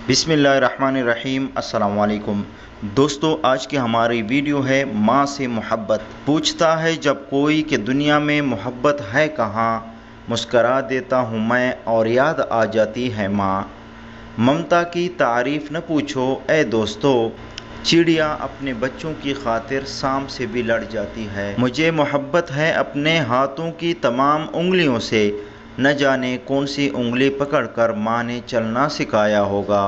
بسم اللہ الرحمن الرحیم۔ السلام علیکم دوستو، آج کی ہماری ویڈیو ہے ماں سے محبت۔ پوچھتا ہے جب کوئی کہ دنیا میں محبت ہے کہاں، مسکرا دیتا ہوں میں اور یاد آ جاتی ہے ماں۔ ممتا کی تعریف نہ پوچھو اے دوستو، چڑیا اپنے بچوں کی خاطر سانپ سے بھی لڑ جاتی ہے۔ مجھے محبت ہے اپنے ہاتھوں کی تمام انگلیوں سے، نہ جانے کون سی انگلی پکڑ کر ماں نے چلنا سکھایا ہوگا۔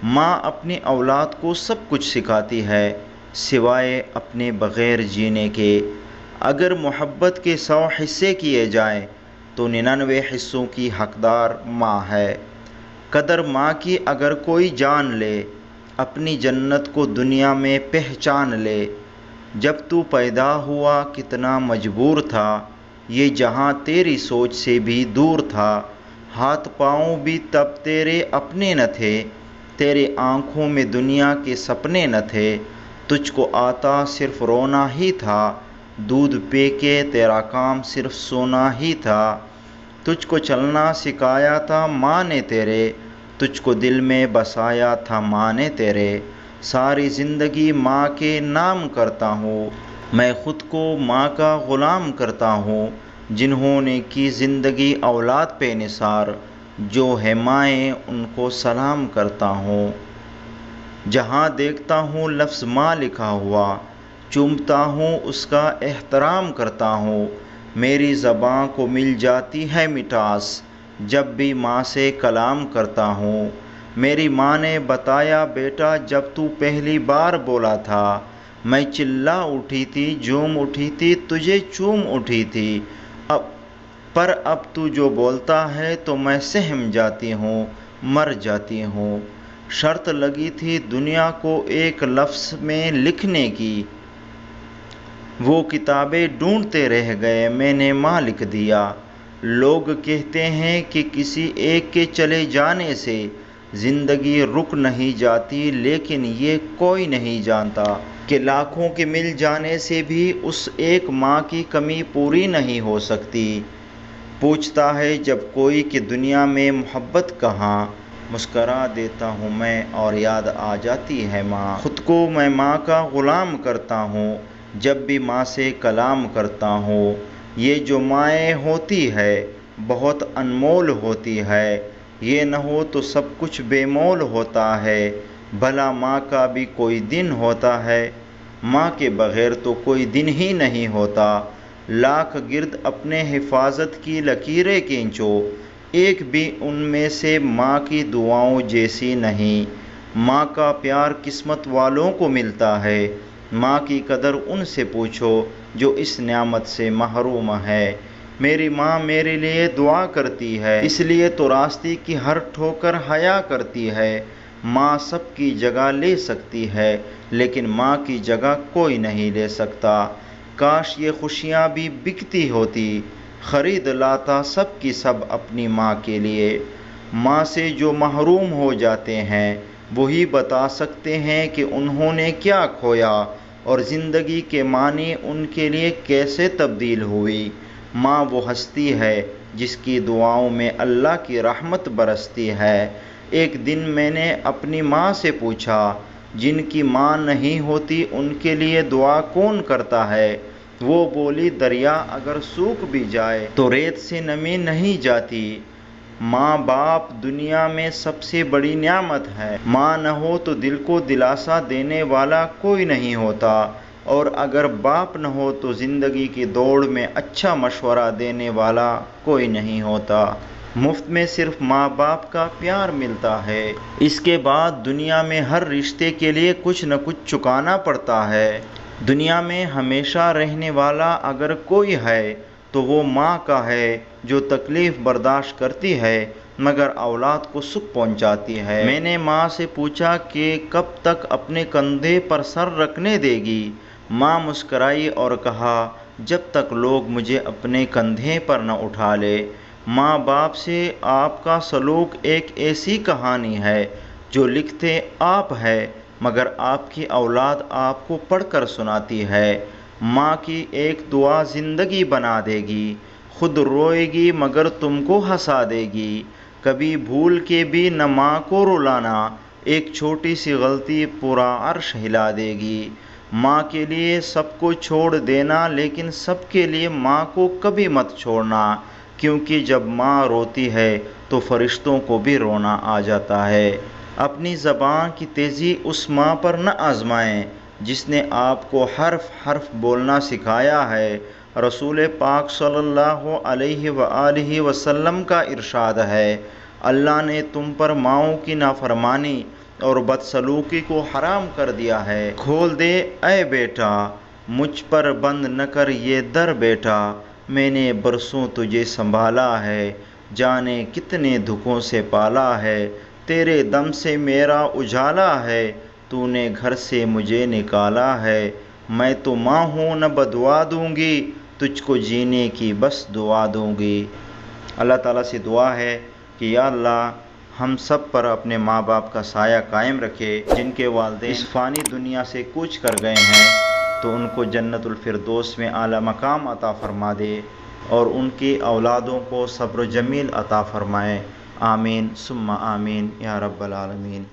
ماں اپنی اولاد کو سب کچھ سکھاتی ہے سوائے اپنے بغیر جینے کے۔ اگر محبت کے 100 حصے کیے جائیں تو 99 حصوں کی حقدار ماں ہے۔ قدر ماں کی اگر کوئی جان لے، اپنی جنت کو دنیا میں پہچان لے۔ جب تو پیدا ہوا کتنا مجبور تھا، یہ جہاں تیری سوچ سے بھی دور تھا۔ ہاتھ پاؤں بھی تب تیرے اپنے نہ تھے، تیرے آنکھوں میں دنیا کے سپنے نہ تھے۔ تجھ کو آتا صرف رونا ہی تھا، دودھ پی کے تیرا کام صرف سونا ہی تھا۔ تجھ کو چلنا سکھایا تھا ماں نے تیرے، تجھ کو دل میں بسایا تھا ماں نے تیرے۔ ساری زندگی ماں کے نام کرتا ہوں، میں خود کو ماں کا غلام کرتا ہوں۔ جنہوں نے کی زندگی اولاد پہ نثار، جو ہے مائیں ان کو سلام کرتا ہوں۔ جہاں دیکھتا ہوں لفظ ماں لکھا ہوا، چومتا ہوں اس کا احترام کرتا ہوں۔ میری زباں کو مل جاتی ہے مٹھاس، جب بھی ماں سے کلام کرتا ہوں۔ میری ماں نے بتایا بیٹا جب تو پہلی بار بولا تھا، میں چلا اٹھی تھی، جھوم اٹھی تھی، تجھے چوم اٹھی تھی۔ پر اب تو جو بولتا ہے تو میں سہم جاتی ہوں، مر جاتی ہوں۔ شرط لگی تھی دنیا کو ایک لفظ میں لکھنے کی، وہ کتابیں ڈھونڈتے رہ گئے، میں نے ماں لکھ دیا۔ لوگ کہتے ہیں کہ کسی ایک کے چلے جانے سے زندگی رک نہیں جاتی، لیکن یہ کوئی نہیں جانتا کہ لاکھوں کے مل جانے سے بھی اس ایک ماں کی کمی پوری نہیں ہو سکتی۔ پوچھتا ہے جب کوئی کہ دنیا میں محبت کہاں، مسکرا دیتا ہوں میں اور یاد آ جاتی ہے ماں۔ خود کو میں ماں کا غلام کرتا ہوں، جب بھی ماں سے کلام کرتا ہوں۔ یہ جو مائیں ہوتی ہے بہت انمول ہوتی ہے، یہ نہ ہو تو سب کچھ بے مول ہوتا ہے۔ بھلا ماں کا بھی کوئی دن ہوتا ہے، ماں کے بغیر تو کوئی دن ہی نہیں ہوتا۔ لاکھ گرد اپنے حفاظت کی لکیریں کھینچو، ایک بھی ان میں سے ماں کی دعاؤں جیسی نہیں۔ ماں کا پیار قسمت والوں کو ملتا ہے، ماں کی قدر ان سے پوچھو جو اس نعمت سے محروم ہے۔ میری ماں میرے لیے دعا کرتی ہے، اس لیے تو راستے کی ہر ٹھوکر حیا کرتی ہے۔ ماں سب کی جگہ لے سکتی ہے، لیکن ماں کی جگہ کوئی نہیں لے سکتا۔ کاش یہ خوشیاں بھی بکتی ہوتی، خرید لاتا سب کی سب اپنی ماں کے لیے۔ ماں سے جو محروم ہو جاتے ہیں وہی بتا سکتے ہیں کہ انہوں نے کیا کھویا اور زندگی کے معنی ان کے لیے کیسے تبدیل ہوئی۔ ماں وہ ہستی ہے جس کی دعاؤں میں اللہ کی رحمت برستی ہے۔ ایک دن میں نے اپنی ماں سے پوچھا، جن کی ماں نہیں ہوتی ان کے لیے دعا کون کرتا ہے؟ وہ بولی دریا اگر سوکھ بھی جائے تو ریت سے نمی نہیں جاتی۔ ماں باپ دنیا میں سب سے بڑی نعمت ہے۔ ماں نہ ہو تو دل کو دلاسا دینے والا کوئی نہیں ہوتا، اور اگر باپ نہ ہو تو زندگی کی دوڑ میں اچھا مشورہ دینے والا کوئی نہیں ہوتا۔ مفت میں صرف ماں باپ کا پیار ملتا ہے، اس کے بعد دنیا میں ہر رشتے کے لیے کچھ نہ کچھ چکانا پڑتا ہے۔ دنیا میں ہمیشہ رہنے والا اگر کوئی ہے تو وہ ماں کا ہے، جو تکلیف برداشت کرتی ہے مگر اولاد کو سکھ پہنچاتی ہے۔ میں نے ماں سے پوچھا کہ کب تک اپنے کندھے پر سر رکھنے دے گی؟ ماں مسکرائی اور کہا، جب تک لوگ مجھے اپنے کندھے پر نہ اٹھا لے۔ ماں باپ سے آپ کا سلوک ایک ایسی کہانی ہے جو لکھتے آپ ہے مگر آپ کی اولاد آپ کو پڑھ کر سناتی ہے۔ ماں کی ایک دعا زندگی بنا دے گی، خود روئے گی مگر تم کو ہنسا دے گی۔ کبھی بھول کے بھی نہ ماں کو رلانا، ایک چھوٹی سی غلطی پورا عرش ہلا دے گی۔ ماں کے لیے سب کو چھوڑ دینا، لیکن سب کے لیے ماں کو کبھی مت چھوڑنا، کیونکہ جب ماں روتی ہے تو فرشتوں کو بھی رونا آ جاتا ہے۔ اپنی زبان کی تیزی اس ماں پر نہ آزمائیں جس نے آپ کو حرف حرف بولنا سکھایا ہے۔ رسول پاک صلی اللہ علیہ وآلہ وسلم کا ارشاد ہے، اللہ نے تم پر ماؤں کی نافرمانی اور بدسلوکی کو حرام کر دیا ہے۔ کھول دے اے بیٹا، مجھ پر بند نہ کر یہ در بیٹا، میں نے برسوں تجھے سنبھالا ہے، جانے کتنے دکھوں سے پالا ہے، تیرے دم سے میرا اجالا ہے، تو نے گھر سے مجھے نکالا ہے، میں تو ماں ہوں نہ بدعا دوں گی، تجھ کو جینے کی بس دعا دوں گی۔ اللہ تعالیٰ سے دعا ہے کہ یا اللہ ہم سب پر اپنے ماں باپ کا سایہ قائم رکھے، جن کے والدین اس فانی دنیا سے کوچ کر گئے ہیں تو ان کو جنت الفردوس میں اعلیٰ مقام عطا فرما دے، اور ان کی اولادوں کو صبر جمیل عطا فرمائے۔ آمین ثم آمین یا رب العالمین۔